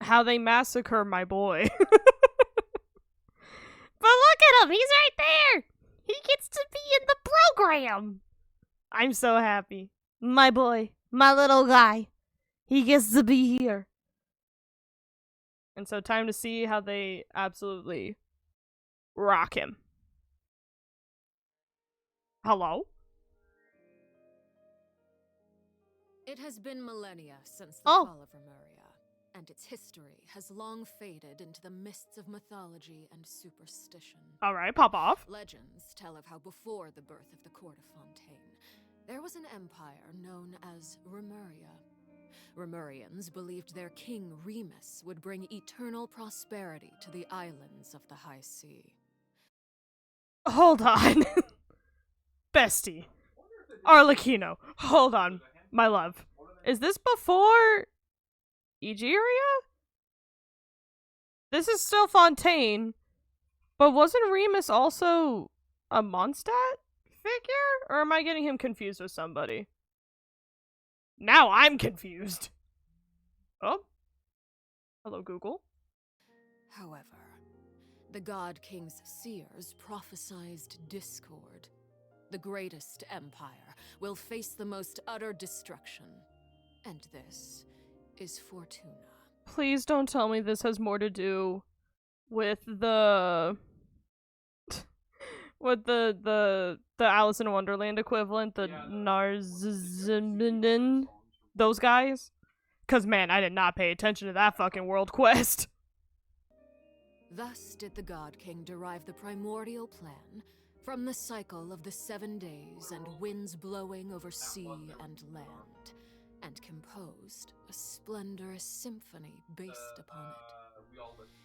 how they massacre my boy. But look at him, he's right there! He gets to be in the program! I'm so happy. My boy, my little guy, he gets to be here. And so time to see how they absolutely rock him. Hello? It has been millennia since the Oh. fall of Remuria, and its history has long faded into the mists of mythology and superstition. Alright, pop off. Legends tell of how before the birth of the court of Fontaine, there was an empire known as Remuria. Remurians believed their king Remus would bring eternal prosperity to the islands of the High Sea. Hold on. Bestie. Arlecchino. Hold on, my love. Is this before Egeria? This is still Fontaine. But wasn't Remus also a Mondstadt figure? Or am I getting him confused with somebody? Now I'm confused. Oh. Hello, Google. However, the God King's seers prophesied discord. The greatest empire will face the most utter destruction. And this is Fortuna. Please don't tell me this has more to do with the Alice in Wonderland equivalent, the Narziminen, those guys. Cause man, I did not pay attention to that fucking world quest. Thus did the God King derive the primordial plan from the cycle of the 7 days and winds blowing over sea and land, and composed a splendorous symphony based upon it.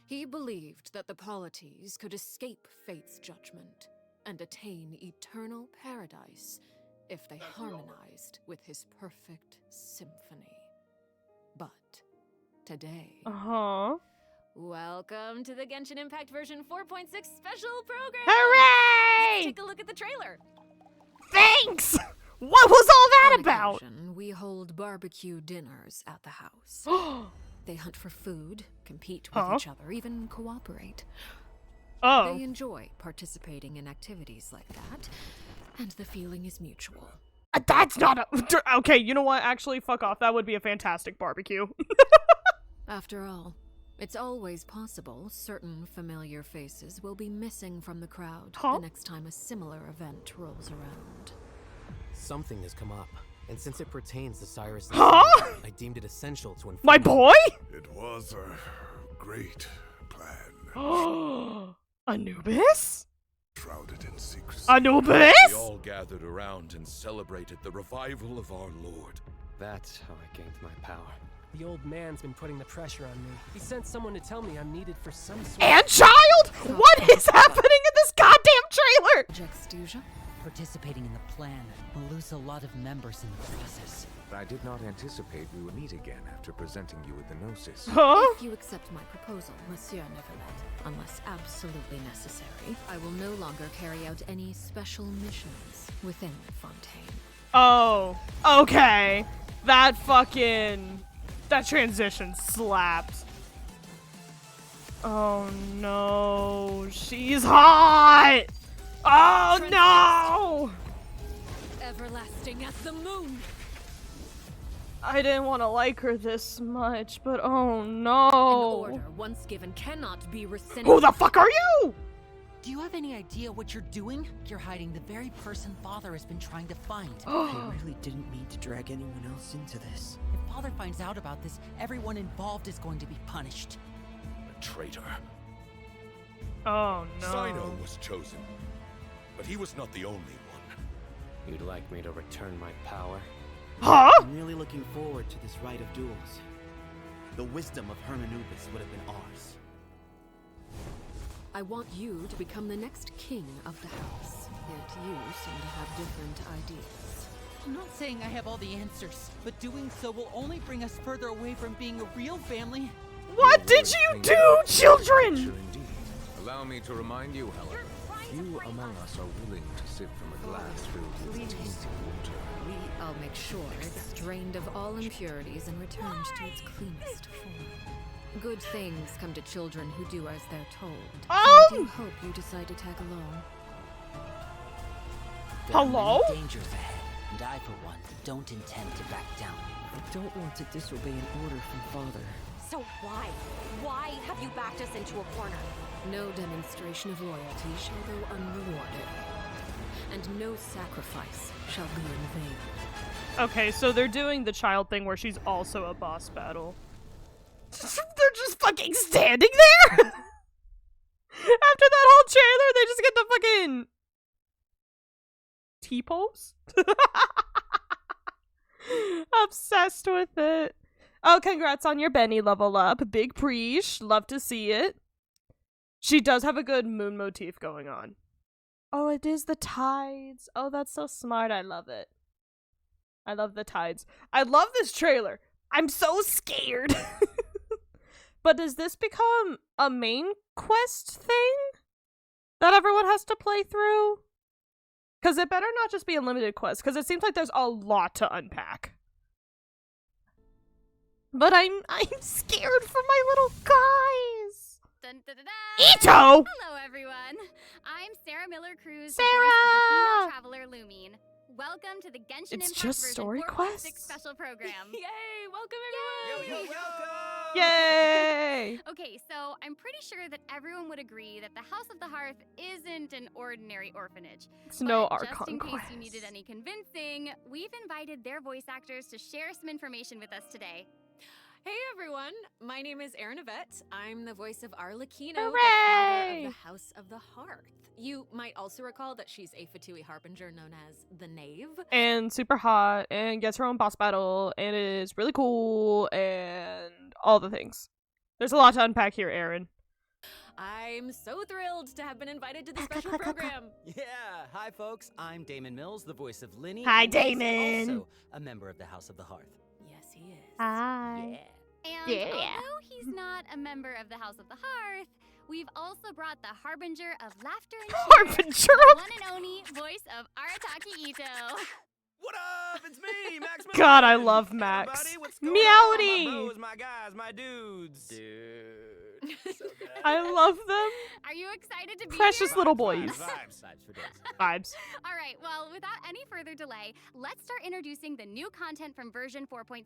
He believed that the polities could escape fate's judgment and attain eternal paradise if they harmonized with his perfect symphony. But today... Welcome to the Genshin Impact version 4.6 special program! Hooray! Let's take a look at the trailer. Thanks! What was all that On about? occasion, we hold barbecue dinners at the house. They hunt for food, compete with each other, even cooperate. They enjoy participating in activities like that, and the feeling is mutual. That's not a... Okay, you know what? Actually, fuck off. That would be a fantastic barbecue. After all, it's always possible certain familiar faces will be missing from the crowd the next time a similar event rolls around. Something has come up, and since it pertains to Cyrus, Huh? I deemed it essential to inform My boy? It was a great plan. Anubis? Shrouded in secrecy. Anubis? We all gathered around and celebrated the revival of our Lord. That's how I gained my power. The old man's been putting the pressure on me. He sent someone to tell me I'm needed for some sort And child? What is happening in this goddamn trailer? Juxtasia? Participating in the plan will lose a lot of members in the process. I did not anticipate we would meet again after presenting you with the Gnosis. If you accept my proposal, Monsieur Neverlet, unless absolutely necessary, I will no longer carry out any special missions within Fontaine. Oh, okay. That transition slapped. Oh no, she's hot! Oh no! Everlasting as the moon! I didn't want to like her this much, but oh An no. order once given cannot be rescinded. Who the fuck are you? Do you have any idea what you're doing? You're hiding the very person Father has been trying to find. I really didn't mean to drag anyone else into this. If Father finds out about this, everyone involved is going to be punished. A traitor. Oh no. Sino was chosen, but he was not the only one. You'd like me to return my power? Huh? I'm really looking forward to this rite of duels. The wisdom of Hermanubis would have been ours. I want you to become the next king of the house. Yet you seem to have different ideas. I'm not saying I have all the answers, but doing so will only bring us further away from being a real family. What did you do, children? Indeed. Allow me to remind you, however, few among us are willing to sip from a glass filled with tainted water. I'll make sure it's drained of all impurities and returned to its cleanest form. Good things come to children who do as they're told. Oh! I do hope you decide to tag along. There are Hello? many dangers ahead, and I, for one, don't intend to back down. I don't want to disobey an order from Father. So why? Why have you backed us into a corner? No demonstration of loyalty shall go unrewarded, and no sacrifice shall be in vain. Okay, so they're doing the child thing where she's also a boss battle. They're just fucking standing there? After that whole trailer, they just get the fucking T-pose? Obsessed with it. Oh, congrats on your Benny level up. Big preach. Love to see it. She does have a good moon motif going on. Oh, it is the tides. Oh, that's so smart. I love it. I love the tides. I love this trailer. I'm so scared. But does this become a main quest thing that everyone has to play through? Because it better not just be a limited quest, because it seems like there's a lot to unpack. But I'm scared for my little guys. Dun, dun, dun, dun. Ito! Hello, everyone. I'm Sarah Miller Cruz, Sarah! the voice of the female traveler Lumine. Welcome to the Genshin It's Impact just version story 4.6 quests? special program. Yay! Welcome everyone! Yay! Yay! Okay, so I'm pretty sure that everyone would agree that the House of the Hearth isn't an ordinary orphanage. It's no But Archon just in case quest. you needed any convincing, we've invited their voice actors to share some information with us today. Hey everyone, my name is Erin Yvette. I'm the voice of Arlecchino, the Hooray! father of the House of the Hearth. You might also recall that she's a Fatui Harbinger known as the Knave. And super hot, and gets her own boss battle, and is really cool, and all the things. There's a lot to unpack here, Erin. I'm so thrilled to have been invited to this special program. Yeah, hi folks. I'm Damon Mills, the voice of Linny. Hi, and he's Damon. Also a member of the House of the Hearth. Yes, he is. Hi. And Yeah. although he's not a member of the House of the Hearth, we've also brought the Harbinger of Laughter and Cheer, Harbinger the of- one and only voice of Arataki Ito. What up? It's me, Max. God, I love Max. Everybody, what's going Meowdy. on? My bros, my guys, my dudes. Dude. So good. I love them. Are you excited to be Precious here? little boys. Vibes for days. Vibes. All right, well, without any further delay, let's start introducing the new content from version 4.6.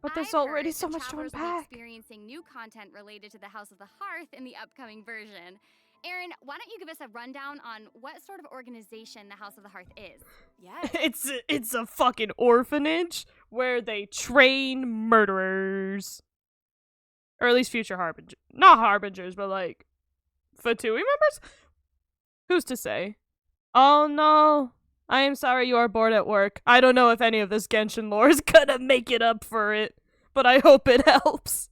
But there's I've already heard so that much to travelers will be unpack. experiencing new content related to the House of the Hearth in the upcoming version. Erin, why don't you give us a rundown on what sort of organization the House of the Hearth is? Yes. It's a fucking orphanage where they train murderers. Or at least future harbingers. Not harbingers, but like Fatui members? Who's to say? Oh no. I am sorry you are bored at work. I don't know if any of this Genshin lore is gonna make it up for it, but I hope it helps.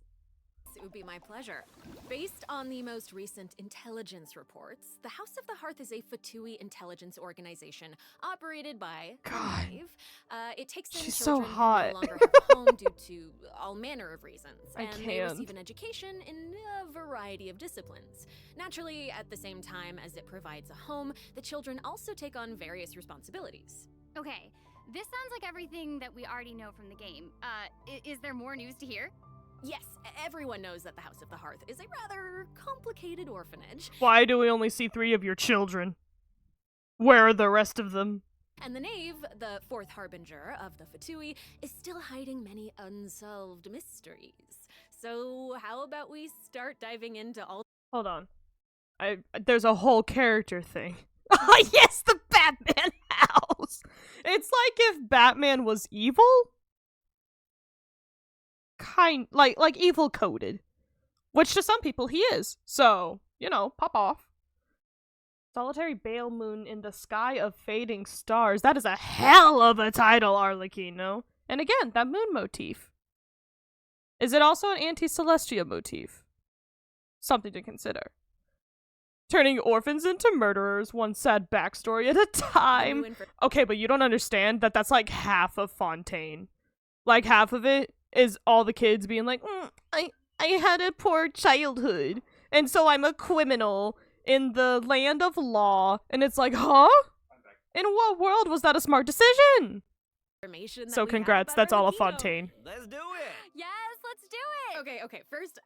It would be my pleasure. Based on the most recent intelligence reports, the House of the Hearth is a Fatui intelligence organization operated by God. the Knave. It takes in She's so children hot. who no longer have a home due to all manner of reasons, I and they receive can't. an education in a variety of disciplines. Naturally, at the same time as it provides a home, the children also take on various responsibilities. Okay, this sounds like everything that we already know from the game. Is there more news to hear? Yes, everyone knows that the House of the Hearth is a rather complicated orphanage. Why do we only see 3 of your children? Where are the rest of them? And the Knave, the fourth harbinger of the Fatui, is still hiding many unsolved mysteries. So how about we start diving into all— Hold on. There's a whole character thing. Oh yes, the Batman house! It's like if Batman was evil? Like evil coded. Which to some people he is. So, you know, pop off. Solitary Bale Moon in the Sky of Fading Stars. That is a hell of a title, Arlecchino. And again, that moon motif. Is it also an anti-Celestia motif? Something to consider. Turning orphans into murderers, one sad backstory at a time. Okay, but you don't understand that that's like half of Fontaine. Like half of it is all the kids being like, I had a poor childhood, and so I'm a criminal in the land of law. And it's like, huh? In what world was that a smart decision? information that So we have congrats, about that's all of Arlecchino. Fontaine. Let's do it. Yes, let's do it! Okay. First,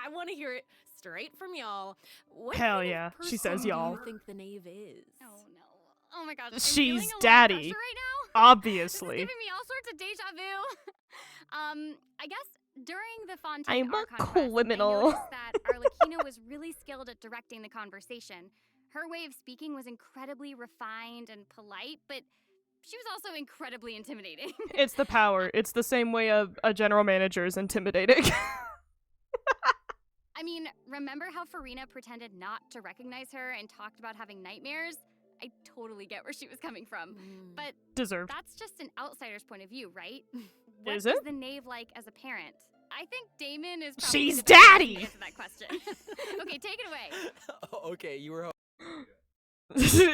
I want to hear it straight from y'all. What Hell kind yeah. of She person says y'all. do you think the knave is? Oh no. Oh my gosh. I'm She's feeling a lot of daddy. pressure right now. Obviously. This is giving me all sorts of deja vu. I guess during the Fontaine I'm a Archon quest, criminal. I noticed that Arlecchino was really skilled at directing the conversation. Her way of speaking was incredibly refined and polite, but she was also incredibly intimidating. It's the power. It's the same way a general manager is intimidating. I mean, remember how Farina pretended not to recognize her and talked about having nightmares? I totally get where she was coming from. But Deserved. that's just an outsider's point of view, right? What Is is it? the knave like as a parent? I think Damon is probably She's the best person daddy! to answer that question. Okay, take it away. Okay, you were.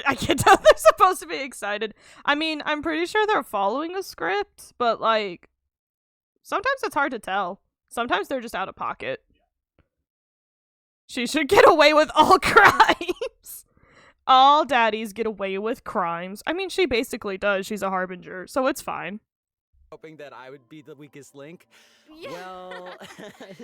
I can tell they're supposed to be excited. I mean, I'm pretty sure they're following a script, but like, sometimes it's hard to tell. Sometimes they're just out of pocket. She should get away with all crimes. All daddies get away with crimes. I mean, she basically does. She's a harbinger, so it's fine. Hoping that I would be the weakest link. Yeah. Well,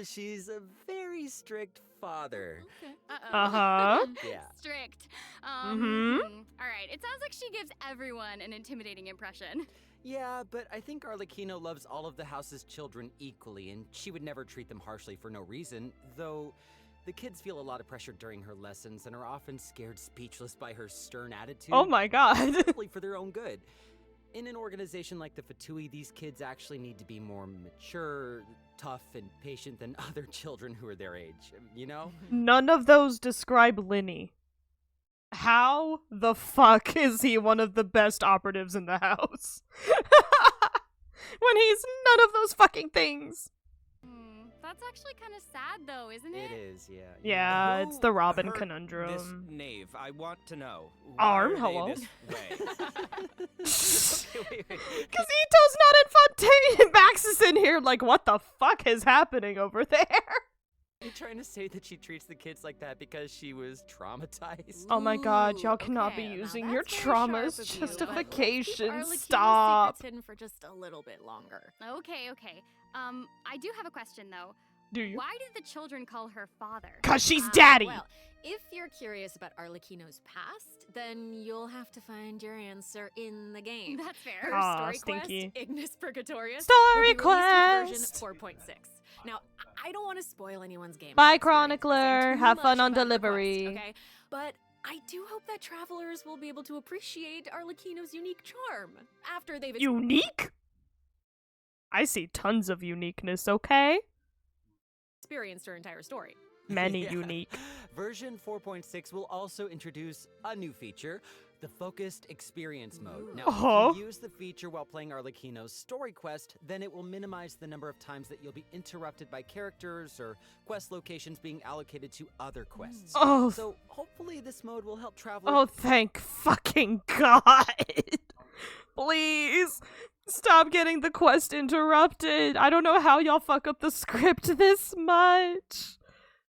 she's a very strict father. Okay. Uh-huh. Yeah. Strict. Mhm. All right. It sounds like she gives everyone an intimidating impression. Yeah, but I think Arlecchino loves all of the house's children equally, and she would never treat them harshly for no reason, though the kids feel a lot of pressure during her lessons and are often scared speechless by her stern attitude. Oh my god. Probably for their own good. In an organization like the Fatui, these kids actually need to be more mature, tough, and patient than other children who are their age, you know? None of those describe Linny. How the fuck is he one of the best operatives in the house? When he's none of those fucking things. That's actually kind of sad, though, isn't it? It is, yeah. Yeah, it's the Robin hurt conundrum. This knave, I want to know. Arm, Why are they hello. this way? Wait. Cause Ito's not in Fontaine. Max is in here like, what the fuck is happening over there? Are you trying to say that she treats the kids like that because she was traumatized? Oh my god, y'all cannot be Okay, now using your that's very trauma sharp as of you, but justification. let's keep Arlecchino's Stop. secrets hidden for just a little bit longer. Okay. I do have a question, though. Do you? Why did the children call her father? 'Cause she's daddy. Well, if you're curious about Arlecchino's past, then you'll have to find your answer in the game. That's fair. Her Aw, story stinky. quest, Ignis Purgatorius, Story will be released with quest. version 4.6. Now, I don't want to spoil anyone's game. Bye, experience by Chronicler. saying too Have much fun on about her delivery. quest, okay? But I do hope that travelers will be able to appreciate Arlecchino's unique charm after they've Unique? I see tons of uniqueness, okay? experienced her entire story. Many Yeah. unique. Version 4.6 will also introduce a new feature, the Focused Experience Mode. Now, Oh. if you use the feature while playing Arlecchino's story quest, then it will minimize the number of times that you'll be interrupted by characters or quest locations being allocated to other quests. Oh. So, hopefully this mode will help travelers... Oh, thank fucking God. Please. Stop getting the quest interrupted. I don't know how y'all fuck up the script this much.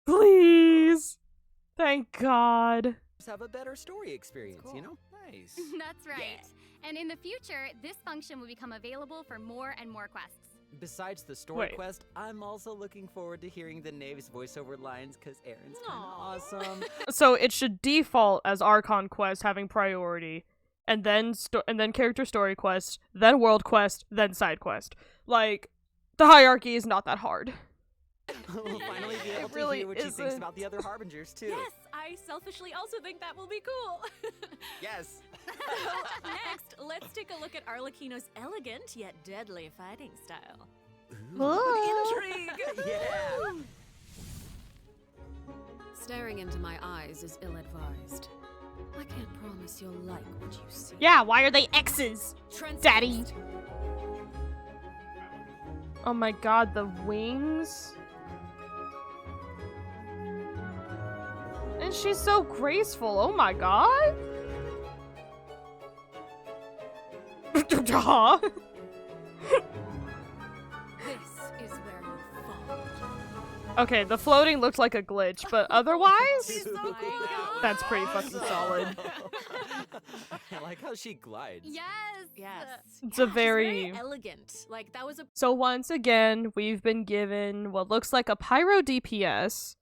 Please. Thank God. have a better story experience, you know? Nice. That's right. And in the future, this function will become available for more and more quests. Besides the story Wait. quest, I'm also looking forward to hearing the Knave's voiceover lines because Aaron's kind of awesome. So it should default as Archon quest having priority, and then character story quest, then world quest, then side quest. Like, the hierarchy is not that hard. We'll finally be able to really hear what she thinks isn't. about the other Harbingers, too. Yes, I selfishly also think that will be cool. Yes. So, next, let's take a look at Arlecchino's elegant yet deadly fighting style. Intrigue! Yeah. Staring into my eyes is ill-advised. I can't promise you'll like what you see. Yeah, why are they X's? Daddy. Oh my god, the wings. And she's so graceful. Oh my god. Aw. This is where you fall. Okay, the floating looked like a glitch, but otherwise, She's so cool. that's pretty fucking solid. I like how she glides. Yes. Yes. It's Yeah, a she's very... elegant. Like, that was a... So once again, we've been given what looks like a pyro DPS.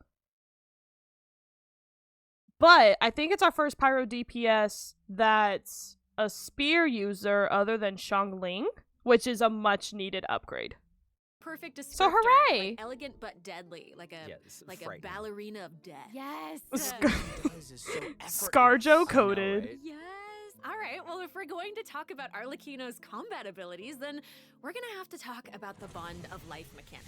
But I think it's our first pyro DPS that's a spear user other than Xiangling, which is a much needed upgrade. perfect descriptor. So hooray! Like, elegant but deadly. Like a ballerina of death. Yes. Scarjo coded. Yes. All right, well, if we're going to talk about Arlecchino's combat abilities, then we're gonna have to talk about the Bond of Life mechanic.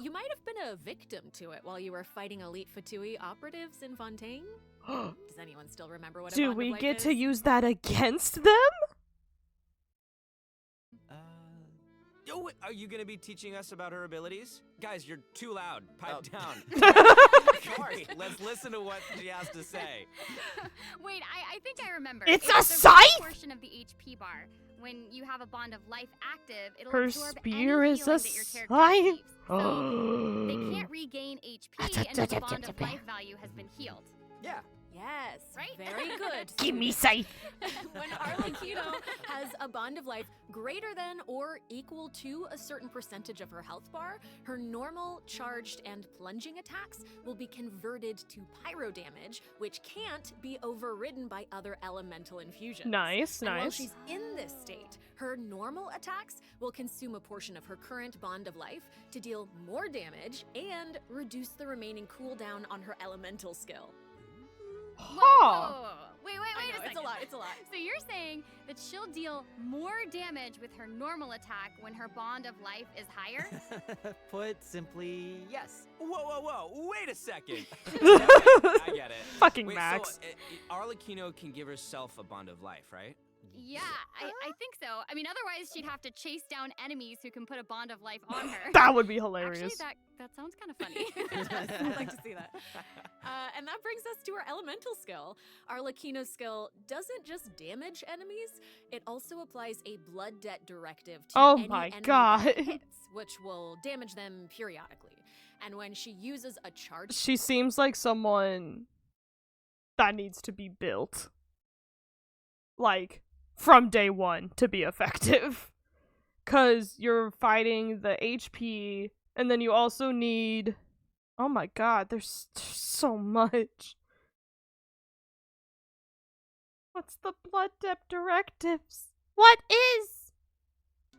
You might have been a victim to it while you were fighting elite Fatui operatives in Fontaine. Does anyone still remember what a Do Bond we of Life get is? to use that against them? Oh, are you gonna be teaching us about her abilities? Guys, you're too loud. Pipe down. Of course, let's listen to what she has to say. Wait, I think I remember. It's a the scythe? right portion of the HP bar. When you have a Bond of Life active, it'll Her absorb spear any is healing a that your character scythe? receives. So they can't regain HP until the Bond of Life value has been healed. Yeah. Yes, right? Very good. Give me scythe. When Arlecchino has a Bond of Life greater than or equal to a certain percentage of her health bar, her normal, charged, and plunging attacks will be converted to pyro damage, which can't be overridden by other elemental infusions. Nice, And while nice. she's in this state, her normal attacks will consume a portion of her current Bond of Life to deal more damage and reduce the remaining cooldown on her elemental skill. Huh. Wait I a know, second. it's a lot. So you're saying that she'll deal more damage with her normal attack when her Bond of Life is higher? Put simply, yes. Whoa, wait a second. I get it. Fucking Wait, Max. So, Arlecchino can give herself a bond of life, right? Yeah, I think so. I mean, otherwise she'd have to chase down enemies who can put a Bond of Life on her. That would be hilarious. Actually, that sounds kind of funny. I'd like to see that. And that brings us to our elemental skill. Arlecchino's skill doesn't just damage enemies, it also applies a blood debt directive to Oh any my enemy God. that it hits, which will damage them periodically. And when she uses a charge... She seems like someone that needs to be built. Like, from day one to be effective. Because you're fighting the HP, and then you also need... Oh my god, there's so much. What's the blood depth directives? What is?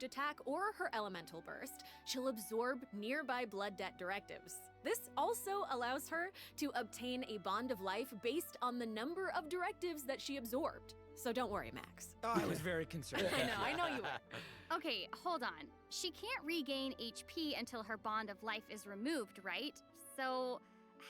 attack or her elemental burst, she'll absorb nearby blood debt directives. This also allows her to obtain a Bond of Life based on the number of directives that she absorbed. So don't worry, Max. Oh, I was very concerned. I know you were. Okay, hold on. She can't regain HP until her Bond of Life is removed, right? So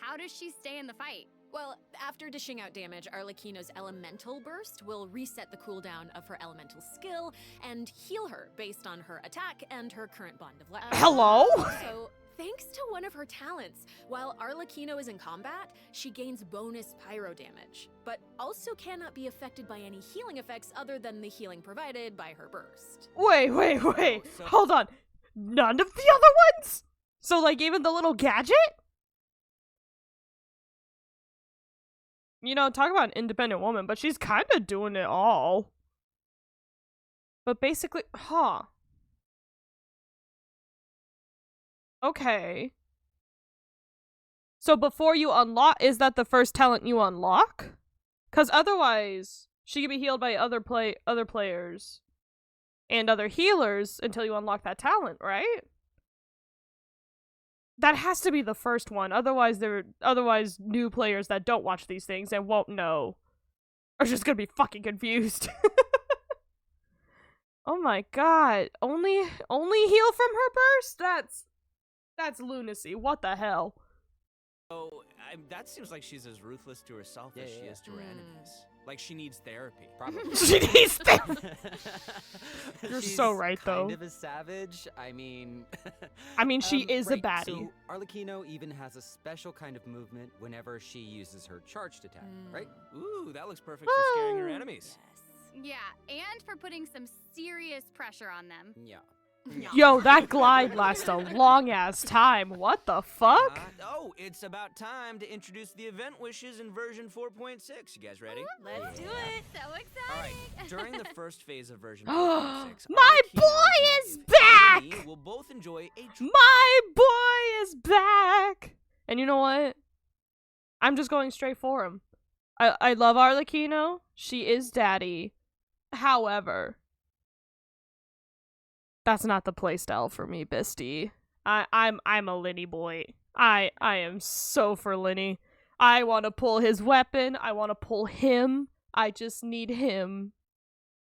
how does she stay in the fight? Well, after dishing out damage, Arlecchino's elemental burst will reset the cooldown of her elemental skill and heal her based on her attack and her current Bond of Life. Hello? So, thanks to one of her talents, while Arlecchino is in combat, she gains bonus pyro damage, but also cannot be affected by any healing effects other than the healing provided by her burst. Wait. Hold on. None of the other ones? So, like, even the little gadget? You know, talk about an independent woman, but she's kind of doing it all. But basically, Okay. So before you unlock, is that the first talent you unlock? Because otherwise, she can be healed by other players and other healers until you unlock that talent, right? That has to be the first one. Otherwise, new players that don't watch these things and won't know are just gonna be fucking confused. Oh my god! Only heal from her burst? That's lunacy. What the hell? Oh, that seems like she's as ruthless to herself as she is to her enemies. Like she needs therapy. Probably. She needs therapy. You're She's so right, though. Kind of a savage. I mean, she is a right, baddie. So Arlecchino even has a special kind of movement whenever she uses her charged attack, right? Ooh, that looks perfect for scaring her enemies. Yeah, and for putting some serious pressure on them. Yeah. Yo, that glide lasts a long ass time. What the fuck? Oh, it's about time to introduce the event wishes in version 4.6. You guys ready? Let's do it. So exciting. All right. During the first phase of version 4.6, My boy is back! we will both enjoy a My boy is back! And you know what? I'm just going straight for him. I love Arlecchino. She is daddy. However, that's not the playstyle for me, bestie. I'm a Linny boy. I am so for Linny. I want to pull his weapon. I want to pull him. I just need him.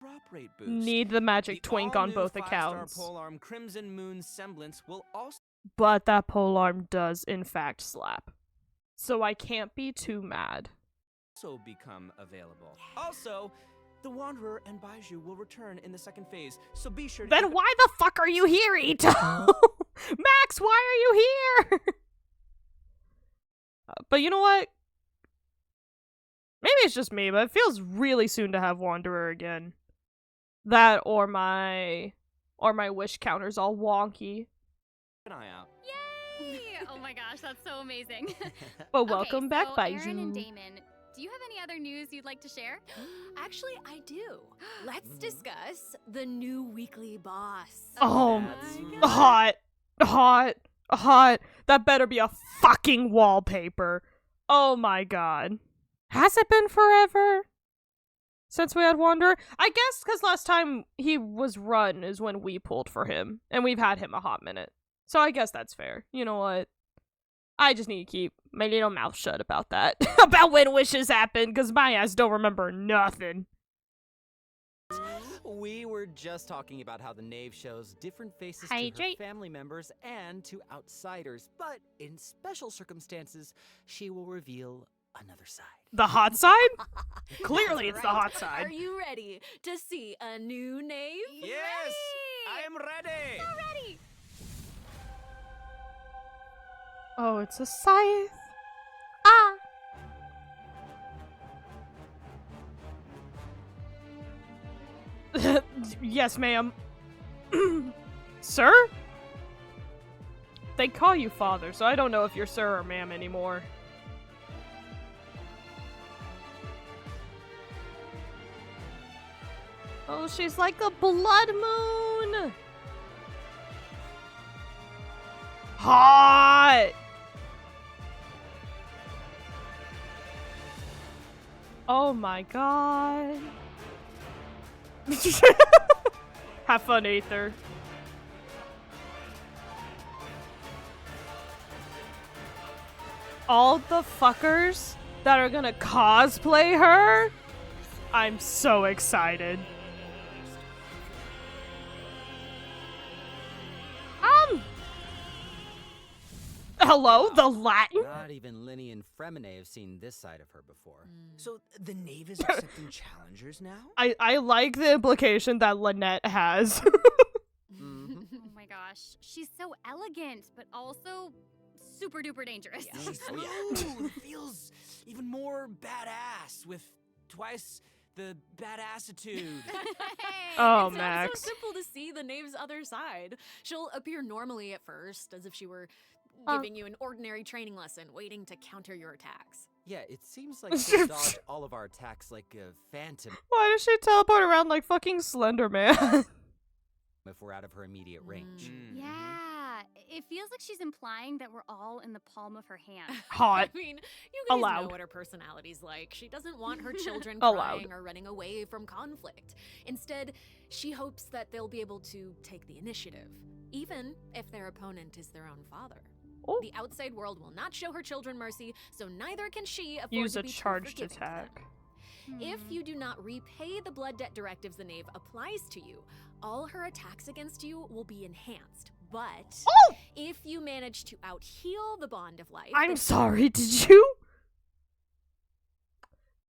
drop rate boost. Need the magic twink on both accounts. Polearm Crimson Moon semblance will But that polearm does in fact slap. So I can't be too mad. also become available. Also, the Wanderer and Baiju will return in the second phase, so be sure to Then why the fuck are you here, Ito? Max, why are you here? But you know what? Maybe it's just me, but it feels really soon to have Wanderer again. That or my wish counter's all wonky. Keep an eye out. Yay! Oh my gosh, that's so amazing. But welcome back, so Baiju. Aaron and Damon, do you have any other news you'd like to share? Actually, I do. Let's discuss the new weekly boss. Hot. That better be a fucking wallpaper. Oh my god. Has it been forever? Since we had Wanderer? I guess because last time he was run is when we pulled for him. And we've had him a hot minute. So I guess that's fair. You know what? I just need to keep my little mouth shut about that. About when wishes happen, because my ass don't remember nothing. We were just talking about how the knave shows different faces to her family members and to outsiders, but in special circumstances, she will reveal another side. The hot side? Clearly it's the hot side. Are you ready to see a new knave? Yes! I am ready! So ready! Oh, it's a scythe. Ah! Yes, ma'am. Sir? They call you father, so I don't know if you're sir or ma'am anymore. Oh, she's like a blood moon! Hot! Oh my god. Have fun, Aether. All the fuckers that are gonna cosplay her? I'm so excited. Hello, the Latin? Not even Linny and Fremine have seen this side of her before. So the knave is accepting challengers now? I like the implication that Lynette has. Oh my gosh, she's so elegant, but also super duper dangerous. She's smooth. Feels even more badass with twice the badassitude. Oh, It's Max. not so simple to see the knave's other side. She'll appear normally at first, as if she were giving you an ordinary training lesson, waiting to counter your attacks. Yeah, it seems like she'll dodge all of our attacks like a phantom Why does she teleport around like fucking Slender Man? if we're out of her immediate range. Yeah, it feels like she's implying that we're all in the palm of her hand. Hot. I mean, you guys know Allowed. what her personality's like. She doesn't want her children Allowed. crying or running away from conflict. Instead, she hopes that they'll be able to take the initiative, even if their opponent is their own father. Oh. The outside world will not show her children mercy, so neither can she afford Use to a be too charged forgiving to them. attack. If you do not repay the blood debt directives the knave applies to you, all her attacks against you will be enhanced. But if you manage to out-heal the bond of life... I'm sorry, did you?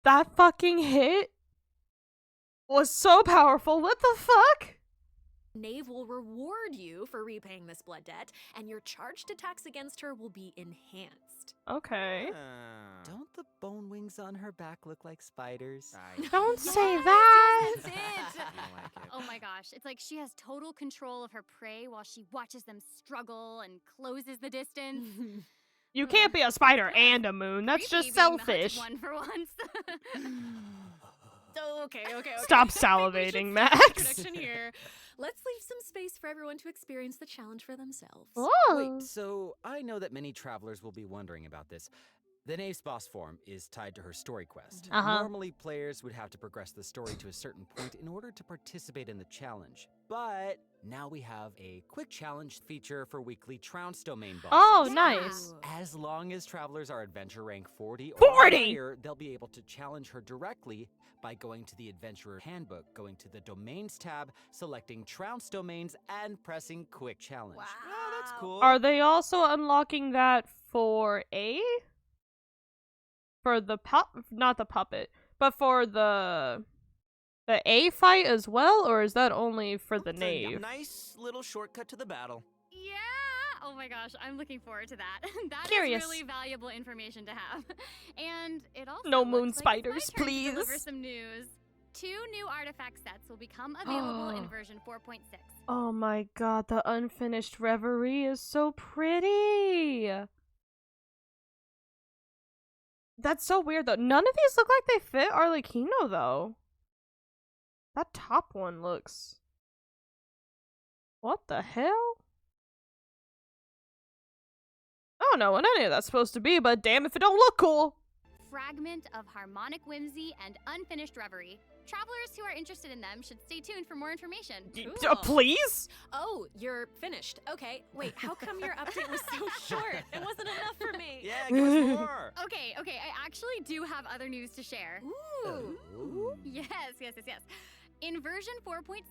That fucking hit was so powerful. What the fuck? Knave will reward you for repaying this blood debt, and your charged attacks against her will be enhanced. Okay. Don't the bone wings on her back look like spiders? Don't say that. That's it. Oh my gosh. It's like she has total control of her prey while she watches them struggle and closes the distance. You can't be a spider and a moon. That's Creepy just being the selfish. hunted one for once. Okay. Stop I think we should salivating, stop Max. the introduction here. Let's leave some space for everyone to experience the challenge for themselves. Wait, so I know that many travelers will be wondering about this. The Knave's boss form is tied to her story quest. Normally, players would have to progress the story to a certain point in order to participate in the challenge. But now we have a quick challenge feature for weekly Trounce domain bosses. Oh, nice. As long as travelers are adventure rank 40 or 40! higher, they'll be able to challenge her directly by going to the Adventurer Handbook, going to the Domains tab, selecting Trounce domains, and pressing Quick Challenge. Oh, that's cool. Are they also unlocking that for A? For the not the puppet, but for the A fight as well, or is that only for the Knave? Nice little shortcut to the battle. Yeah. Oh my gosh, I'm looking forward to that. That Curious. is really valuable information to have. And it also No looks moon like it's spiders, my turn to please. deliver some news. 2 new artifact sets will become available in version 4.6. Oh my god, the unfinished reverie is so pretty. That's so weird though. None of these look like they fit Arlecchino though. That top one looks... What the hell? I don't know what any of that's supposed to be, but damn if it don't look cool. Fragment of Harmonic Whimsy and Unfinished Reverie. Travelers who are interested in them should stay tuned for more information. Please? Oh, you're finished. Okay, wait, how come your update was so short? It wasn't enough for me. Yeah, give us more. Okay, I actually do have other news to share. Ooh. Yes. In version 4.6,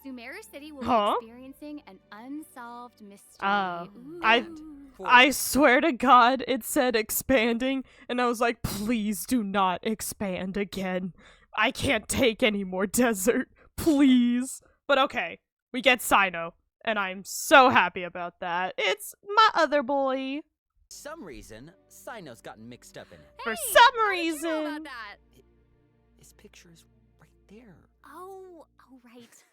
Sumeru City will Huh? be experiencing an unsolved mystery. Oh. Ooh. I swear to God, it said expanding, and I was like, please do not expand again. I can't take any more desert, please. But okay, we get Sino, and I'm so happy about that. It's my other boy. For some reason, Sino's gotten mixed up in it. For Hey, some how did you know reason. about that? His picture is right there. Oh, right.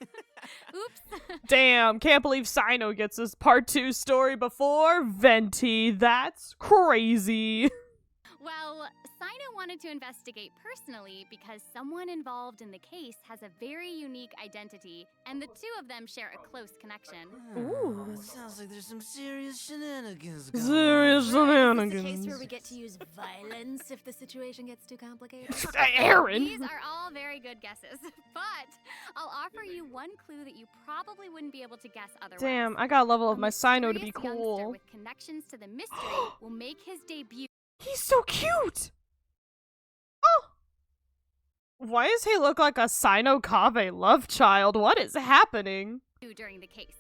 Oops. Damn, can't believe Sino gets this part 2 story before Venti. That's crazy. Well, Sino wanted to investigate personally because someone involved in the case has a very unique identity, and the two of them share a close connection. Ooh. Sounds like there's some serious shenanigans Serious Is this a case shenanigans. where we get to use violence if the situation gets too complicated? Aaron! These are all very good guesses, but I'll offer you one clue that you probably wouldn't be able to guess otherwise. Damn, I got a level of A my Sino to be mysterious youngster cool. with connections to the mystery will make his debut He's so cute! Oh! Why does he look like a Sino Kave love child? What is happening? during the case.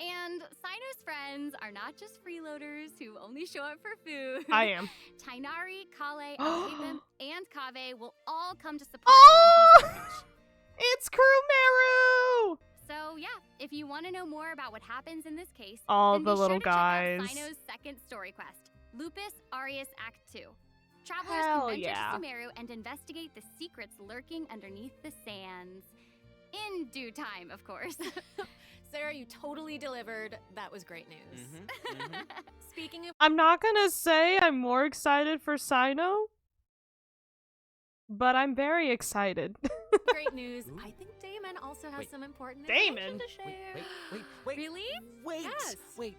And Sino's friends are not just freeloaders who only show up for food. I am. Tainari, Kale, Alhaitham, and Kave will all come to support Oh! him when he's in search. It's Krumeru! So yeah, if you want to know more about what happens in this case, All then the be little sure to check out guys. Sino's second story quest, Lupus Aureus Act 2. Travelers Hell can venture yeah. to Sumeru and investigate the secrets lurking underneath the sands. In due time, of course. Sarah, you totally delivered. That was great news. Speaking of I'm not gonna say I'm more excited for Sino, but I'm very excited. great news, I think Damon also has some important information Damon? to share. Wait. Really? Wait. Yes. Wait.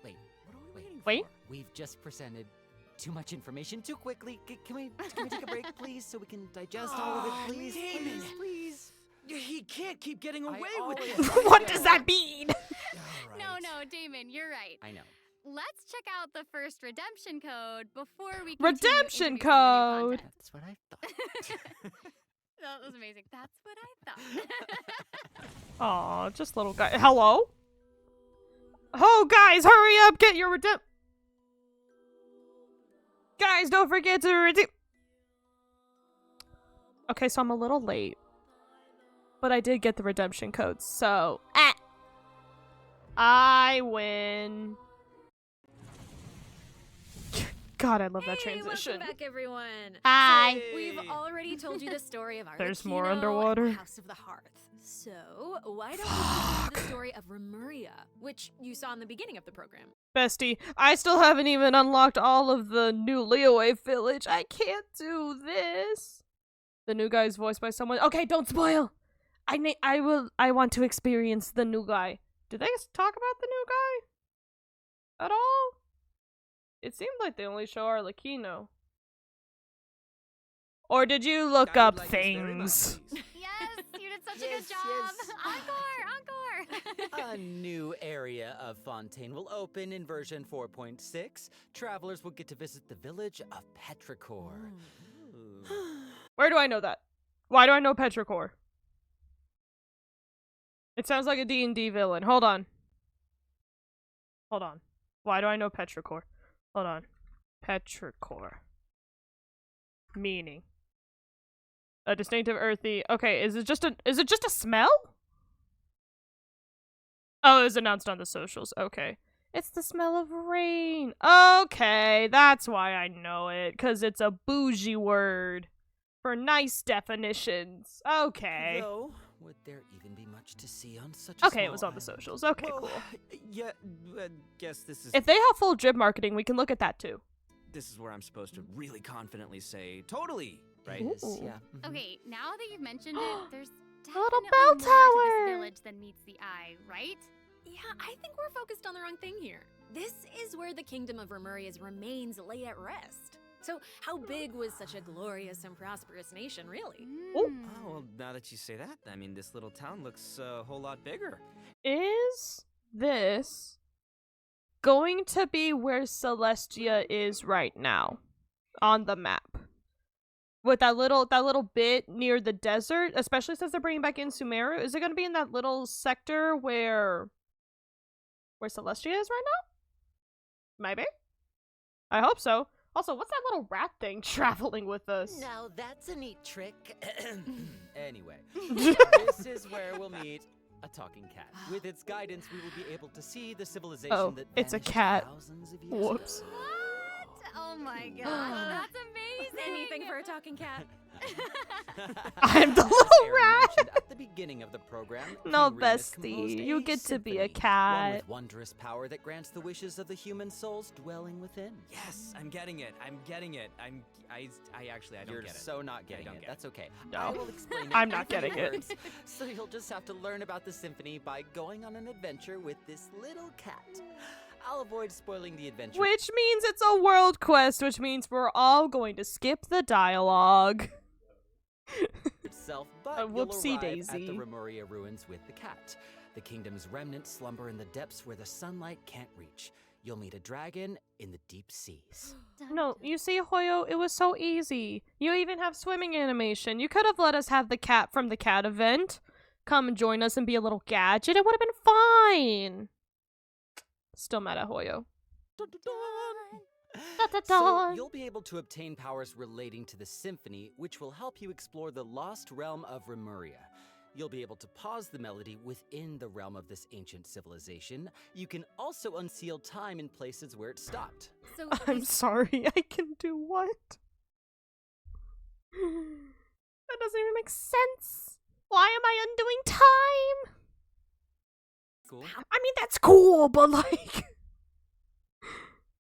What are we waiting for? Wait. We've just presented too much information too quickly. Can we take a break, please, so we can digest all of it, please? Damon. Please. He can't keep getting away with always this. say What that. does that mean? No, Damon, you're right. I know. Let's check out the first redemption code before we Redemption continue introducing the new code. content. That's what I thought. That was amazing. That's what I thought. Aw, just little guy. Hello? Oh, guys, hurry up! Get your Guys, don't forget to redeem. Okay, so I'm a little late. But I did get the redemption codes, so I win. God, I love that transition. Welcome back, everyone. Hi. So, we've already told you the story of Arlecchino There's more underwater. and the House of the Hearth. So, why don't we continue the story of Remuria, which you saw in the beginning of the program? Bestie, I still haven't even unlocked all of the new Leeway village. I can't do this. The new guy is voiced by someone. Okay, don't spoil. I want to experience the new guy. Did they talk about the new guy at all? It seemed like they only show Arlecchino. Or did you look up things? Yes, you did such a good job. Encore. A new area of Fontaine will open in version 4.6. Travelers will get to visit the village of Petrichor. Where do I know that? Why do I know Petrichor? It sounds like a D&D villain. Hold on. Why do I know Petrichor? Hold on. Petrichor. Meaning. A distinctive earthy. Okay, is it just a smell? Oh, it was announced on the socials. Okay. It's the smell of rain. Okay, that's why I know it. 'Cause it's a bougie word for nice definitions. Okay. Though, would there even be much to see on such a Okay, it was on the socials. Okay, Well, cool. Yeah, guess this is... If they have full drip marketing, we can look at that too. This is where I'm supposed to really confidently say, totally, right? Yeah. Okay, now that you've mentioned it, there's little definitely bell more to tower. this village than meets the eye, right? Yeah, I think we're focused on the wrong thing here. This is where the kingdom of Remuria's remains lay at rest. So, how big was such a glorious and prosperous nation, really? Oh, well, now that you say that, I mean, this little town looks a whole lot bigger. Is this going to be where Celestia is right now on the map? With that little bit near the desert, especially since they're bringing back in Sumeru, is it going to be in that little sector where Celestia is right now? Maybe. I hope so. Also, what's that little rat thing traveling with us? Now that's a neat trick. Anyway, this is where we'll meet a talking cat. With its guidance, we will be able to see the civilization that it's a vanished cat. thousands of years Whoops. ago. Oh my god, that's amazing! Anything for a talking cat? I'm the As little Aaron rat! mentioned at the beginning of the program, No, King Remus composed bestie. You get to be a symphony, one cat. with wondrous power that grants the wishes of the human souls dwelling within. Yes, I'm getting it. I don't You're get it. so not getting don't it. get That's okay. No. I will explain it I'm in not few getting it. words, So you'll just have to learn about the symphony by going on an adventure with this little cat. I'll avoid spoiling the adventure. Which means it's a world quest, which means we're all going to skip the dialogue. Itself, but A you'll whoopsie arrive at daisy. the Remuria ruins with the cat. The kingdom's remnants slumber in the depths where the sunlight can't reach. You'll meet a dragon in the deep seas. No, you see, Hoyo, it was so easy. You even have swimming animation. You could have let us have the cat from the cat event come and join us and be a little gadget. It would have been fine. Still mad at Hoyo. So you'll be able to obtain powers relating to the symphony, which will help you explore the lost realm of Remuria. You'll be able to pause the melody within the realm of this ancient civilization. You can also unseal time in places where it stopped. So I'm sorry, I can do what? That doesn't even make sense. Why am I undoing time? Cool. I mean, that's cool, but like...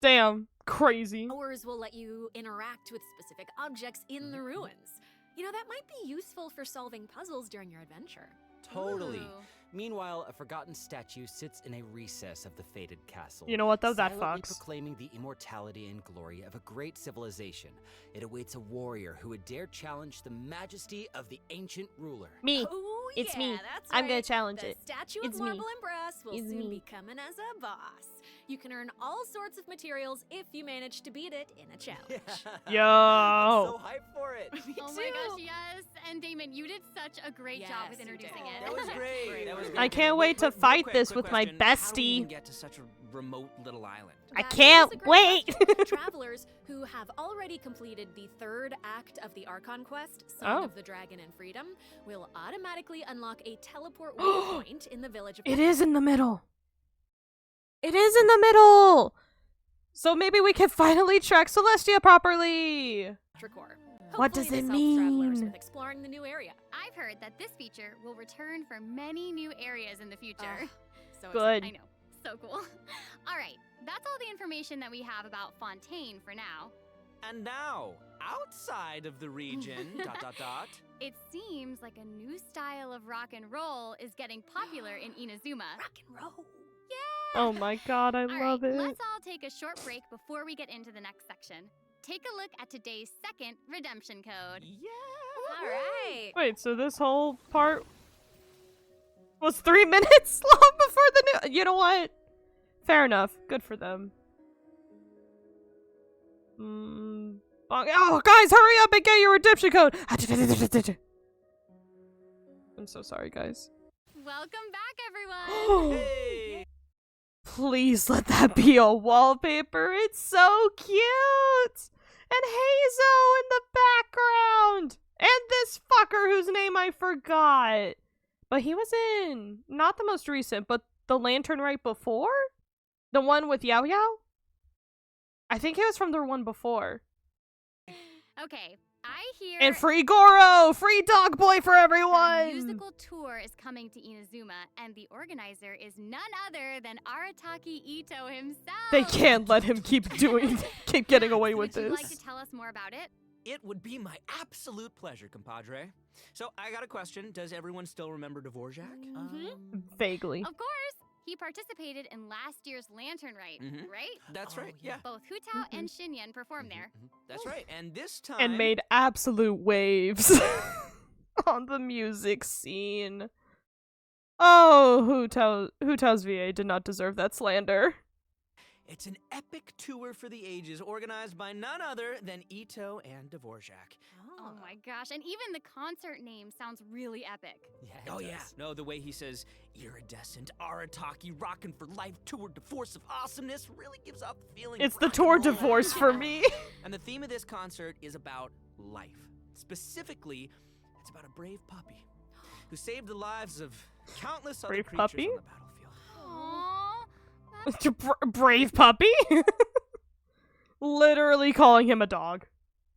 Damn, crazy. Powers will let you interact with specific objects in the ruins. You know, that might be useful for solving puzzles during your adventure. Totally. Ooh. Meanwhile, a forgotten statue sits in a recess of the fated castle. You know what, though? That silently fucks. proclaiming the immortality and glory of a great civilization. It awaits a warrior who would dare challenge the majesty of the ancient ruler. Me. Oh, It's yeah, me. That's I'm gonna right. challenge the it. Statue It's of me. Marble and Brass will It's soon me. be coming as a boss. You can earn all sorts of materials if you manage to beat it in a challenge. Yo. I'm so hyped for it. Me Oh too. my gosh, yes! And Damon, you did such a great job with Yes, you introducing did. it. That was great. That was great. I can't wait to Real fight quick, this quick with my question. How do we even bestie. get to such a remote little island. I That can't is a great wait. question. Travelers who have already completed the third act of the Archon quest, Song of the Dragon and Freedom, will automatically unlock a teleport waypoint in the village of It is in the middle. It is in the middle. So maybe we can finally track Celestia properly. Petrichor. What does Hopefully it this helps travelers mean? with exploring the new area. I've heard that this feature will return for many new areas in the future. So Good. I know. So cool. All right. That's all the information that we have about Fontaine for now. And now, outside of the region, It seems like a new style of rock and roll is getting popular in Inazuma. Rock and roll. Yeah! Oh my god, I All love right, it. let's all take a short break before we get into the next section. Take a look at today's second redemption code. All right. Wait, so this whole part was 3 minutes long before the new— You know what? Fair enough. Good for them. Oh, guys, hurry up and get your redemption code! I'm so sorry, guys. Welcome back, everyone! Hey! Please let that be a wallpaper. It's so cute! And Hazo in the background! And this fucker whose name I forgot. But he was in, not the most recent, but the Lantern right before? The one with Yao Yao? I think he was from the one before. Okay, I hear And free Goro! Free dog boy for a everyone! musical tour is coming to Inazuma, and the organizer is none other than Arataki Ito himself. They can't let him keep getting away with Would you this. like to tell us more about it? It would be my absolute pleasure, compadre. So, I got a question. Does everyone still remember Dvorak? Vaguely. Of course! He participated in last year's Lantern Rite, right? That's right, yeah. Both Hu Tao and Xinyan performed there. That's right. And this time... And made absolute waves on the music scene. Oh, Hu Tao's VA did not deserve that slander. It's an epic tour for the ages organized by none other than Ito and Dvorak. Oh my gosh, and even the concert name sounds really epic. Yeah, yeah. No, the way he says, iridescent, Arataki, rockin' for life, tour de force of awesomeness really gives off the feeling It's of the rock tour and roll. divorce for me. And the theme of this concert is about life. Specifically, it's about a brave puppy who saved the lives of countless other Brave creatures puppy? on the battlefield. Aww, Brave puppy? Literally calling him a dog.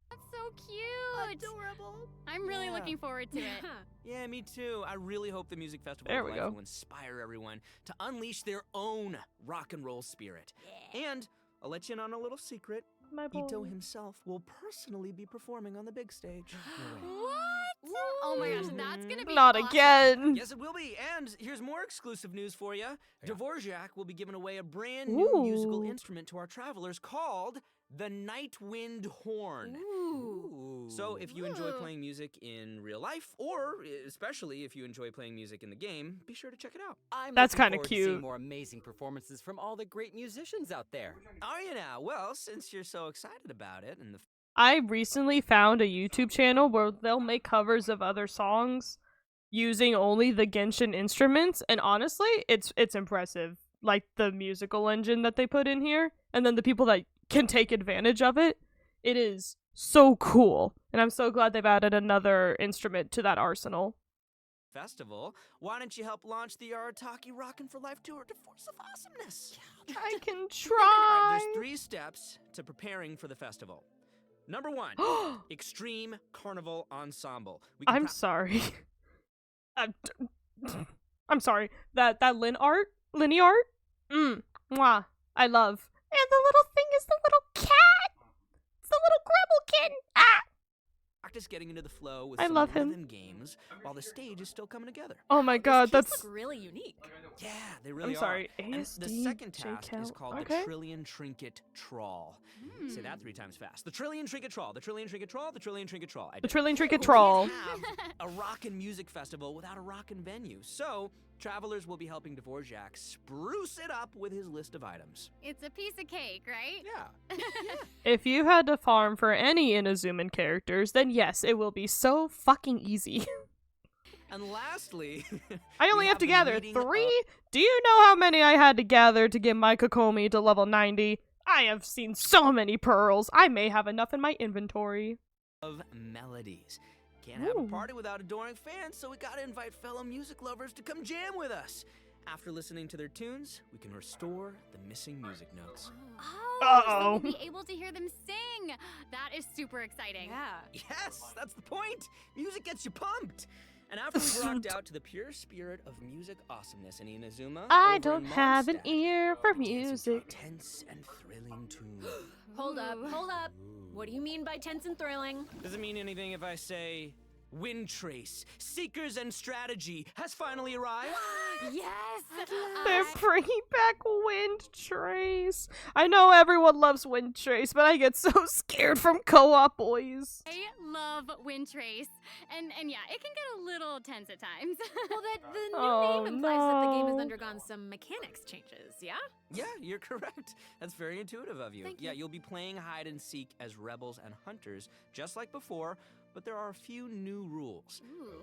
that's so cute. Adorable. I'm really looking forward to it. Yeah, me too. I really hope the music festival There of we life go. will inspire everyone to unleash their own rock and roll spirit. And I'll let you in on a little secret. My boy. Ito himself will personally be performing on the big stage. What? Oh my gosh, that's gonna be Not awesome. again. Yes, it will be. And here's more exclusive news for you. Dvorak will be giving away a brand new musical Ooh. instrument to our travelers called the Night Wind Horn. Ooh. So if you enjoy Ooh. playing music in real life, or especially if you enjoy playing music in the game, be sure to check it out. I'm That's looking kinda forward to seeing cute. more amazing performances from all the great musicians out there. Are you now? Well, since you're so excited about it, and the I recently found a YouTube channel where they'll make covers of other songs using only the Genshin instruments, and honestly, it's impressive. Like the musical engine that they put in here, and then the people that can take advantage of it. It is so cool, and I'm so glad they've added another instrument to that arsenal. festival, why don't you help launch the Arataki Rockin' for Life Tour de Force of Awesomeness? I can All right, try. there's 3 steps to preparing for the festival. Number 1, Extreme Carnival Ensemble. We can I'm sorry. I'm sorry. That Lin art, mwah, I love. And the little thing is the little cat. It's the little gribble kitten. Ah. practice getting into the flow with I some love him. rhythm games while the stage is still coming together. Oh my god, These that's. look really unique. Yeah, they really I'm sorry. are. And the ASD, second task is JCal. called Okay. the Trillion Trinket Trawl. Say that 3 times fast. The Trillion Trinket Trawl. The Trillion Trinket Trawl. The Trillion Trinket Trawl. I The did. Trillion Trinket We Trawl. can't have a rockin' music festival without a rockin' venue. So, travelers will be helping Dvorak spruce it up with his list of items. It's a piece of cake, right? Yeah. If you had to farm for any Inazuman characters, then yes, it will be so fucking easy. And lastly, I only we have to the gather meeting 3? Do you know how many I had to gather to get my Kokomi to level 90? I have seen so many pearls. I may have enough in my inventory. Of melodies. Can't have a party without adoring fans, so we gotta invite fellow music lovers to come jam with us. After listening to their tunes, we can restore the missing music notes. Oh, so we'll be able to hear them sing. That is super exciting. Yeah. Yes, that's the point. Music gets you pumped. And after we've rocked out to the pure spirit of music awesomeness in Inazuma, I over don't in have an Mondstadt, ear for we'll be dancing to a music. tense and thrilling tune. Hold up. What do you mean by tense and thrilling? Does it mean anything if I say Wind Trace, Seekers and Strategy has finally arrived? Yes! They're bringing back Wind Trace. I know everyone loves Wind Trace, but I get so scared from co-op boys. I love Wind Trace. And yeah, it can get a little tense at times. Well, the new name implies that the game has undergone some mechanics changes, yeah? Yeah, you're correct. That's very intuitive of you. Thank Yeah, you. you'll be playing hide and seek as rebels and hunters, just like before, but there are a few new rules. Ooh.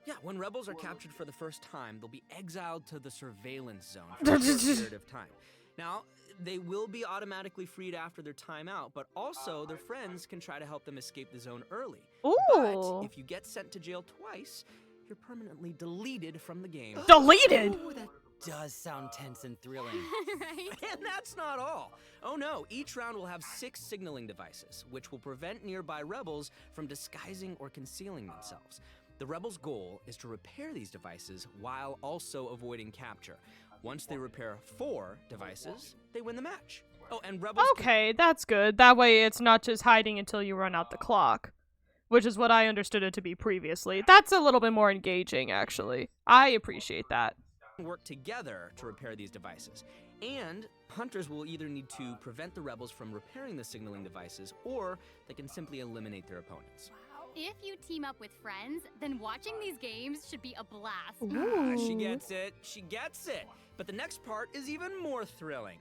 Yeah, when rebels are captured for the first time, they'll be exiled to the surveillance zone for a short period of time. Now, they will be automatically freed after their time out, but also their friends can try to help them escape the zone early. Ooh. But if you get sent to jail twice, you're permanently deleted from the game. Deleted? Ooh, that does sound tense and thrilling. Right? And that's not all. Oh no, each round will have 6 signaling devices, which will prevent nearby rebels from disguising or concealing themselves. The rebels' goal is to repair these devices while also avoiding capture. Once they repair 4 devices, they win the match. Oh, and rebels Okay, that's good. That way it's not just hiding until you run out the clock, which is what I understood it to be previously. That's a little bit more engaging, actually. I appreciate that. work together to repair these devices. And hunters will either need to prevent the rebels from repairing the signaling devices, or they can simply eliminate their opponents. If you team up with friends, then watching these games should be a blast. She gets it. She gets it. But the next part is even more thrilling.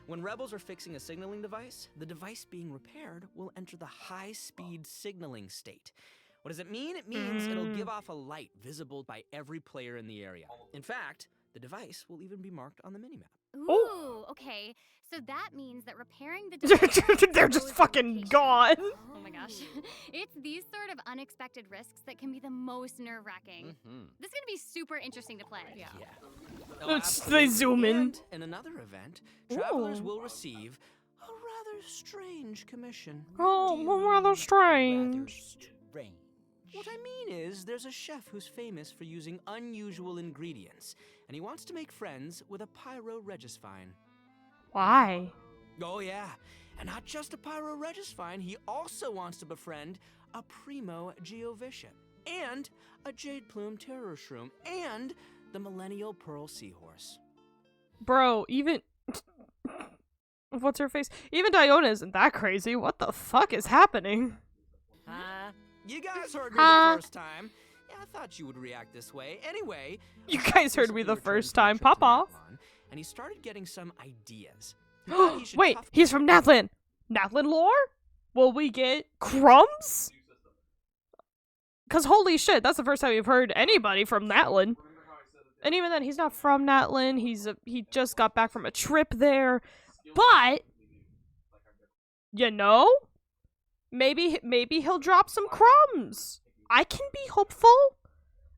When rebels are fixing a signaling device, the device being repaired will enter the high-speed signaling state. What does it mean? It means it'll give off a light visible by every player in the area. In fact, the device will even be marked on the minimap. Ooh, okay. So that means that repairing the device They're just fucking gone. Oh my gosh. It's these sort of unexpected risks that can be the most nerve-wracking. This is gonna be super interesting to play. Yeah. They zoom in. And in another event, travelers will receive a rather strange commission. Oh, rather strange. What I mean is, there's a chef who's famous for using unusual ingredients, and he wants to make friends with a pyro-regisvine. Why? Oh yeah, and not just a pyro-regisvine, he also wants to befriend a primo geovishap, and a jade plume terror shroom, and the millennial pearl seahorse. Bro, even... What's her face? Even Diona isn't that crazy. What the fuck is happening? You guys heard me the first time. Yeah, I thought you would react this way. Anyway, You guys heard me the first time. Pop off. And he started getting some ideas. Wait, he's from Natlan. Natlan lore? Will we get crumbs? Cause holy shit, that's the first time we've heard anybody from Natlan. And even then, he's not from Natlan. He just got back from a trip there. But you know, maybe he'll drop some crumbs. I can be hopeful.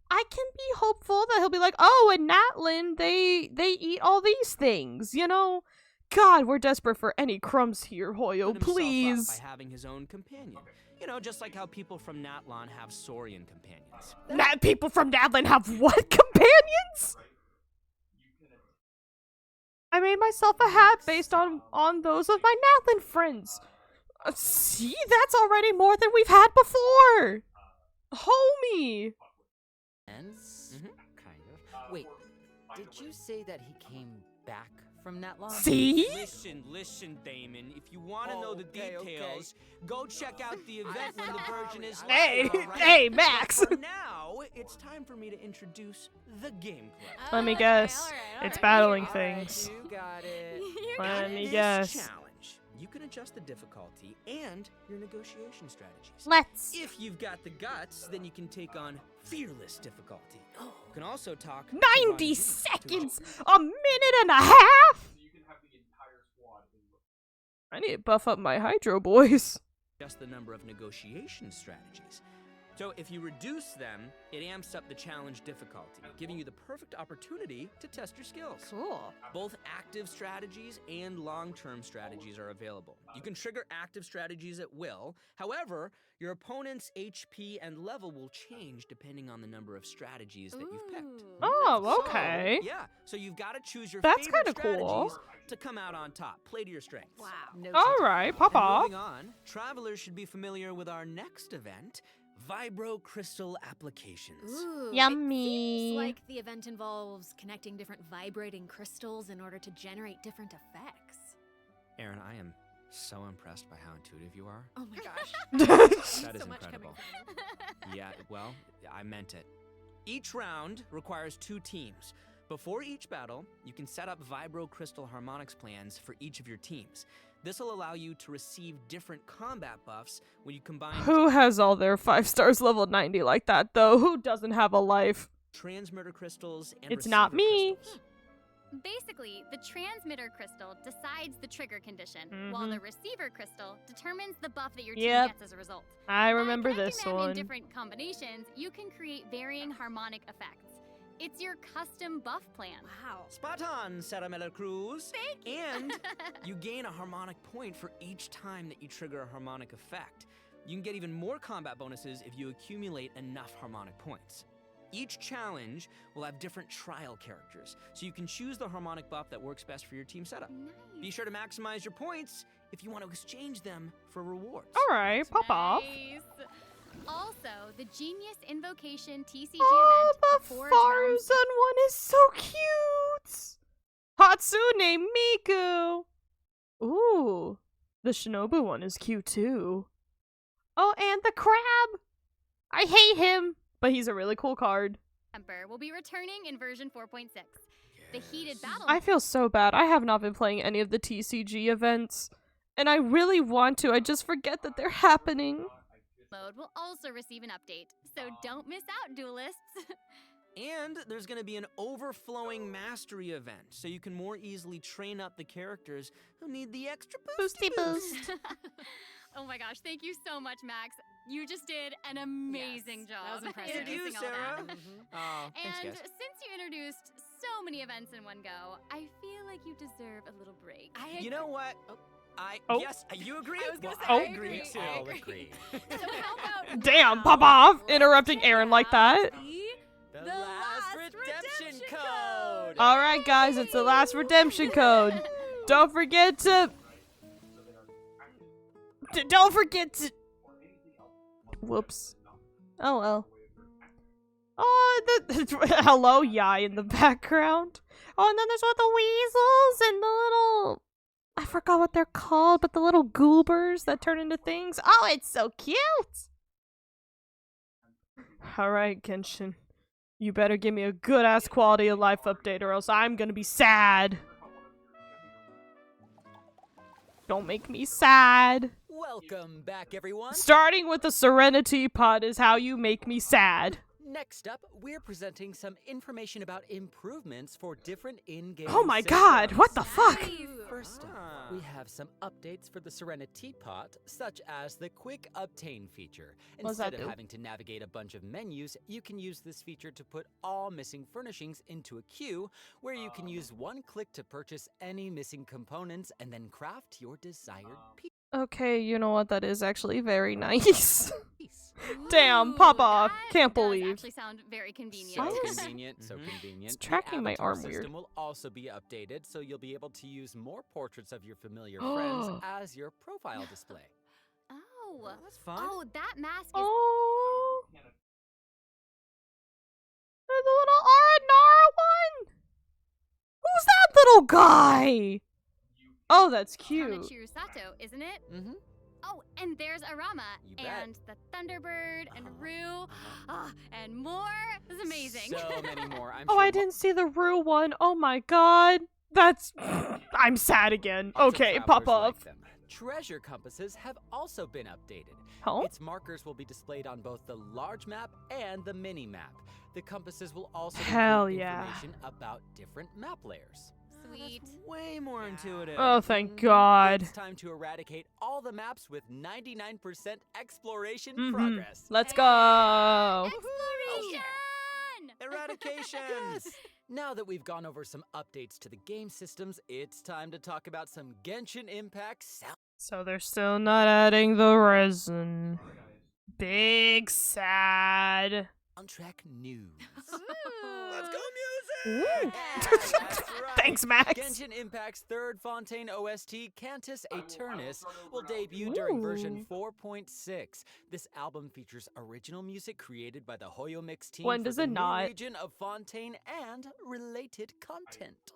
I can be hopeful that he'll be like, oh, in Natlan, they eat all these things, you know? God, we're desperate for any crumbs here, Hoyo, please. By having his own companion. You know, just like how people from Natlan have Saurian companions. People from Natlan have what companions? I made myself a hat based on those of my Natlan friends. See, that's already more than we've had before. Homie. Kind of. Wait, did you say that he came back from Natlan? See? Listen, Damon. If you want to know the details, go check out the event when the version is Hey, live, right? hey, Max. For now, it's time for me to introduce the game club. Let me guess. It's battling things. You got it. Let In me this guess. challenge, you can adjust the difficulty and your negotiation strategies. Let's. If you've got the guts, then you can take on fearless difficulty. You can also talk 90 seconds! A minute and a half? I need to buff up my Hydro boys. just the number of negotiation strategies. So if you reduce them, it amps up the challenge difficulty, giving you the perfect opportunity to test your skills. Cool. Both active strategies and long-term strategies are available. You can trigger active strategies at will. However, your opponent's HP and level will change depending on the number of strategies that you've picked. Oh, okay. So, yeah, so you've got to choose your That's favorite kinda cool. strategies to come out on top. Play to your strengths. Wow. All right, pop And off. moving on, travelers should be familiar with our next event, Vibro Crystal Applications. Ooh, Yummy. It seems like the event involves connecting different vibrating crystals in order to generate different effects. Aaron, I am so impressed by how intuitive you are. Oh my gosh. That is So much coming incredible. Yeah, well, I meant it. Each round requires 2 teams. Before each battle, you can set up Vibro Crystal Harmonics plans for each of your teams. This will allow you to receive different combat buffs when you combine Who has all their 5 stars level 90 like that, though? Who doesn't have a life? transmitter crystals and It's not receiver me. crystals. Basically, the transmitter crystal decides the trigger condition, while the receiver crystal determines the buff that your team Yep. gets as a result. I remember By this connecting them one. in different combinations, you can create varying harmonic effects. It's your custom buff plan. Wow. Spot on, Sarah Miller Cruz. Thank you. And you gain a harmonic point for each time that you trigger a harmonic effect. You can get even more combat bonuses if you accumulate enough harmonic points. Each challenge will have different trial characters, so you can choose the harmonic buff that works best for your team setup. Be sure to maximize your points if you want to exchange them for rewards. All right, pop off. Nice. Also, the Genius Invocation TCG Oh, event the before Charms- Farzan one is so cute. Hatsune Miku. Ooh, the Shinobu one is cute too. Oh, and the crab. I hate him, but he's a really cool card. Emperor will be returning in version 4.6. The heated battle I feel so bad. I have not been playing any of the TCG events, and I really want to. I just forget that they're happening. mode will also receive an update, so don't miss out, duelists. And there's going to be an overflowing mastery event, so you can more easily train up the characters who need the extra boosty boost. Oh my gosh, thank you so much, Max. You just did an amazing job. that was impressive. Thank you, introducing all Sarah. that. Oh, thanks, And guys. since you introduced so many events in one go, I feel like you deserve a little break. You know what? Oh. Yes, you agree? I was gonna Well, say, I I agree agree. too. I I'll agree. agree. So how about Damn, now? pop off! Let's Interrupting check Aaron like out that. The last redemption code. All right, guys, it's the last redemption code. Don't forget to. Don't forget to. Whoops. Oh well. Oh, the hello, Yai in the background. Oh, and then there's all the weasels and the little. I forgot what they're called, but the little goobers that turn into things. Oh, it's so cute. All right, Genshin. You better give me a good ass quality of life update or else I'm gonna be sad. Don't make me sad. Welcome back, everyone. Starting with the Serenity Pod is how you make me sad. Next up, we're presenting some information about improvements for different in-game Oh my god, what the fuck? First up, we have some updates for the Serenity Pot, such as the Quick Obtain feature. What's that Instead do? of having to navigate a bunch of menus, you can use this feature to put all missing furnishings into a queue, where you can use one click to purchase any missing components and then craft your desired piece. Okay, you know what? That is actually very nice. Damn, pop off. Can't does believe. actually sound very convenient. Why So is- convenient, so convenient. It's tracking the my avatar arm system weird. will also be updated, so you'll be able to use more portraits of your familiar friends as your profile display. Oh, That's fun. Oh, that mask is. Oh. There's a little Aranara one. Who's that little guy? Oh, that's cute. Hanachiru Sato, isn't it? Mm-hmm. Oh, and there's Arama, You bet. and the Thunderbird, and Rue, and more. This is amazing. So many more. I'm Oh, sure I didn't see the Rue one. Oh my god. That's. I'm sad again. lots of Okay, pop travelers off. like them. treasure compasses have also been updated. Oh? Its markers will be displayed on both the large map and the mini map. The compasses will also Hell include yeah. information about different map layers. Sweet. Way more intuitive. Oh, thank God. It's time to eradicate all the maps with 99% exploration Mhm. progress. Let's go. Exploration! Eradication! Yes! Now that we've gone over some updates to the game systems, it's time to talk about some Genshin Impact So they're still not adding the resin. Big sad. soundtrack news. Let's go, Ooh. music! That's right. Thanks, Max. Genshin Impact's third Fontaine OST, Cantus Aeternus, will debut during version 4.6. This album features original music created by the Hoyo Mix team When for does the it new not? region of Fontaine and related content.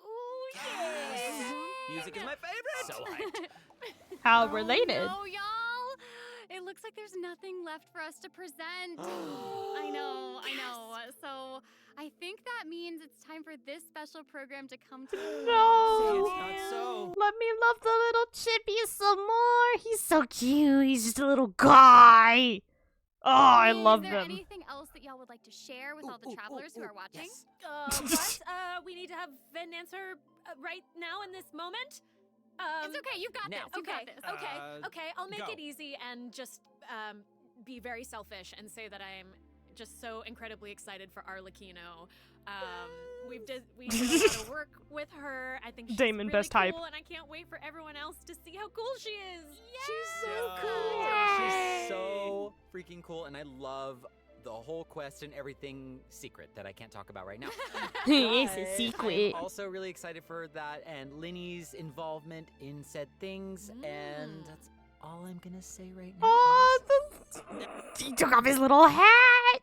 Yes. Music is my favorite! So hyped. How Oh, related? no, y'all. It looks like there's nothing left for us to present. I know. So I think that means it's time for this special program to come to No. It's not so. Let me love the little Chippy some more. He's so cute. He's just a little guy. Oh, I love Is there them. anything else that y'all would like to share with all the travelers who are watching? What? We need to have an answer right now in this moment? It's okay. You've got now. this. You got this. Okay, I'll make go. it easy and just be very selfish and say that I'm just so incredibly excited for Arlecchino. We did a lot of work with her. I think she's Damon, really best cool, hype. and I can't wait for everyone else to see how cool she is. She's so Yay. cool. She's so freaking cool, and I love the whole quest and everything secret that I can't talk about right now. It's a But secret. I'm also really excited for that and Linny's involvement in said things, and that's all I'm gonna say right now. Oh, he took off his little hat.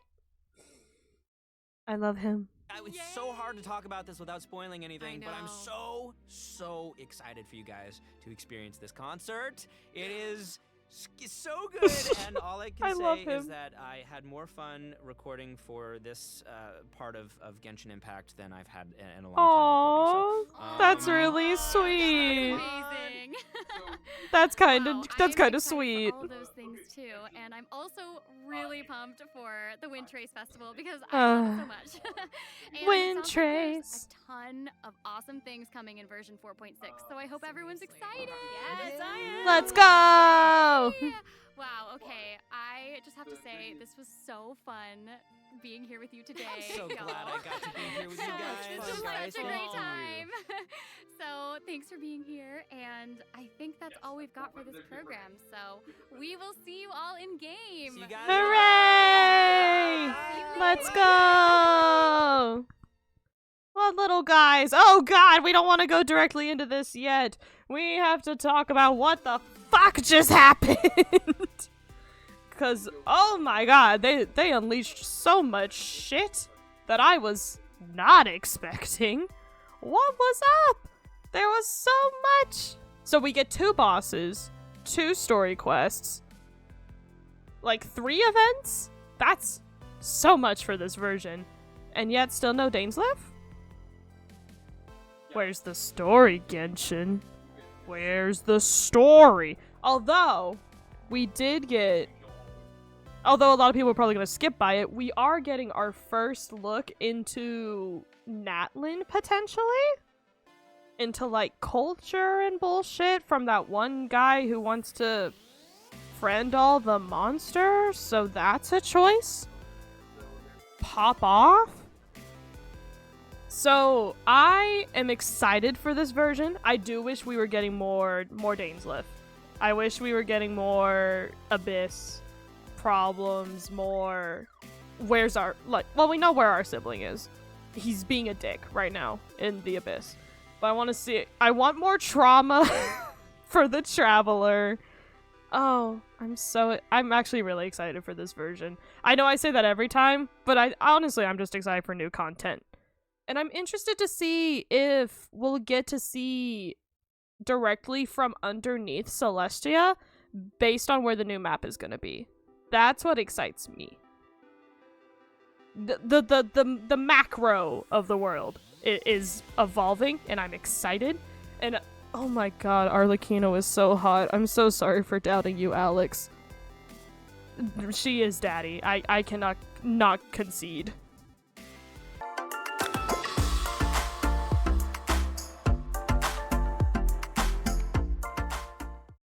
I love him. It's so hard to talk about this without spoiling anything, but I'm know. so excited for you guys to experience this concert. It is so good, and all I I can love say him. is that I had more fun recording for this part of Genshin Impact than I've had in a long Aww, time before. that's really sweet. Amazing. That's kind Wow, of I'm excited sweet. For all those things too, and I'm also really pumped for the Wind Trace Festival because I love it so much. And Wind it sounds like Trace. there's a ton of awesome things coming in version 4.6, so I hope everyone's excited. Yes, I am. Let's go. Yeah. Wow. Okay. I just have to say this was so fun being here with you today. I'm so glad I got to be here with you guys. This was Guys, such a great thank you. time. So thanks for being here, and I think that's all we've got for this program. So we will see you all in game. See you guys. Hooray! Let's go. What little guys? Oh God, we don't want to go directly into this yet. We have to talk about what the fuck just happened. Cause oh my God, they unleashed so much shit that I was not expecting. What was up? There was so much. So we get 2 bosses, 2 story quests, like 3 events? That's so much for this version. And yet still no Dainsleif? Where's the story, Genshin? Where's the story? Although, we did get... Although a lot of people are probably going to skip by it, we are getting our first look into Natlin, potentially? Into, like, culture and bullshit from that one guy who wants to friend all the monsters, so that's a choice. Pop off? So, I am excited for this version. I do wish we were getting more Dainsleif. I wish we were getting more Abyss problems, more... Where's our... Like, well, we know where our sibling is. He's being a dick right now in the Abyss. But I want to see... I want more trauma for the Traveler. Oh, I'm actually really excited for this version. I know I say that every time, but I'm just excited for new content. And I'm interested to see if we'll get to see directly from underneath Celestia based on where the new map is going to be. That's what excites me. The macro of the world is evolving, and I'm excited. And Oh my god, Arlecchino is so hot. I'm so sorry for doubting you, Alex. She is daddy. I cannot not concede.